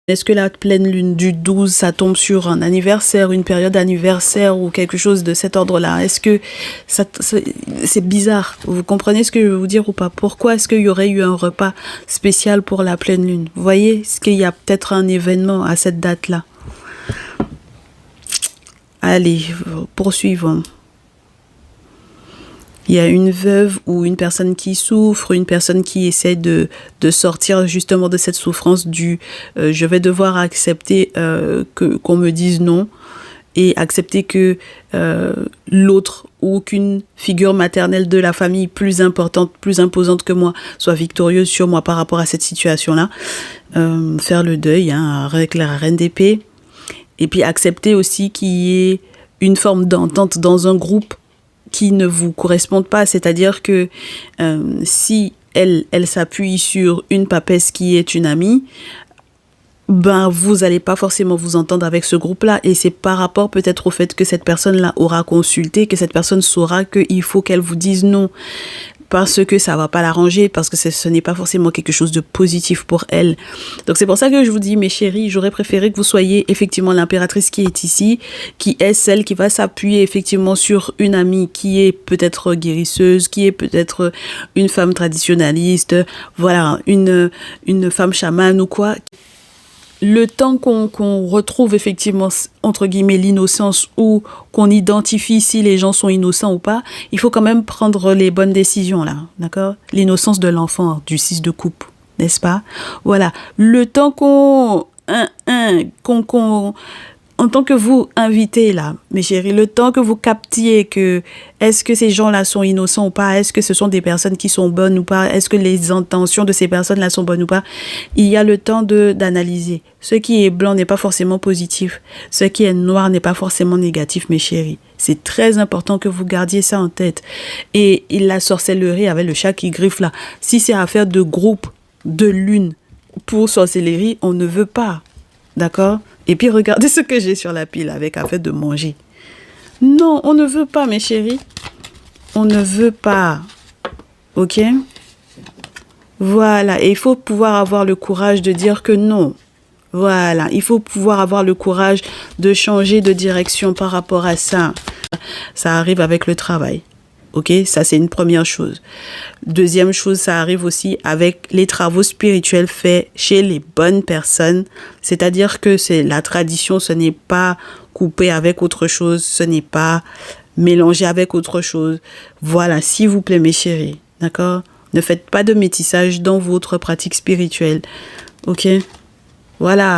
Est-ce que la pleine lune du 12, ça tombe sur un anniversaire, une période anniversaire ou quelque chose de cet ordre-là? Est-ce que c'est bizarre? Vous comprenez ce que je veux vous dire ou pas? Pourquoi est-ce qu'il y aurait eu un repas spécial pour la pleine lune? Vous voyez? Est-ce qu'il y a peut-être un événement à cette date-là? Allez, poursuivons. Il y a une veuve ou une personne qui souffre, une personne qui essaie de sortir justement de cette souffrance du je vais devoir accepter qu'on me dise non et accepter que l'autre ou qu'une figure maternelle de la famille plus importante, plus imposante que moi soit victorieuse sur moi par rapport à cette situation-là. Faire le deuil avec la reine d'épée et puis accepter aussi qu'il y ait une forme d'entente dans un groupe qui ne vous correspondent pas, c'est-à-dire que si elle s'appuie sur une papesse qui est une amie, ben vous allez pas forcément vous entendre avec ce groupe-là et c'est par rapport peut-être au fait que cette personne-là aura consulté, que cette personne saura qu'il faut qu'elle vous dise non parce que ça va pas l'arranger, parce que ce n'est pas forcément quelque chose de positif pour elle. Donc c'est pour ça que je vous dis, mes chéris, j'aurais préféré que vous soyez effectivement l'impératrice qui est ici, qui est celle qui va s'appuyer effectivement sur une amie qui est peut-être guérisseuse, qui est peut-être une femme traditionnaliste, voilà, une femme chamane ou quoi. Le temps qu'on retrouve effectivement, entre guillemets, l'innocence ou qu'on identifie si les gens sont innocents ou pas, il faut quand même prendre les bonnes décisions là, d'accord? L'innocence de l'enfant, du 6 de coupe, n'est-ce pas? Voilà, le temps en tant que vous, invité là, mes chéris, le temps que vous captiez que est-ce que ces gens-là sont innocents ou pas, est-ce que ce sont des personnes qui sont bonnes ou pas, est-ce que les intentions de ces personnes-là sont bonnes ou pas, il y a le temps d'analyser. Ce qui est blanc n'est pas forcément positif, ce qui est noir n'est pas forcément négatif, mes chéris. C'est très important que vous gardiez ça en tête. Et la sorcellerie avec le chat qui griffe là, si c'est affaire de groupe, de lune, pour sorcellerie, on ne veut pas. D'accord? Et puis, regardez ce que j'ai sur la pile avec affaire de manger. Non, on ne veut pas, mes chéris. On ne veut pas. OK? Voilà. Et il faut pouvoir avoir le courage de dire que non. Voilà. Il faut pouvoir avoir le courage de changer de direction par rapport à ça. Ça arrive avec le travail. Ok, ça c'est une première chose. Deuxième chose, ça arrive aussi avec les travaux spirituels faits chez les bonnes personnes. C'est-à-dire que c'est la tradition, ce n'est pas coupé avec autre chose, ce n'est pas mélangé avec autre chose. Voilà, s'il vous plaît mes chéris, d'accord? Ne faites pas de métissage dans votre pratique spirituelle. Ok, voilà.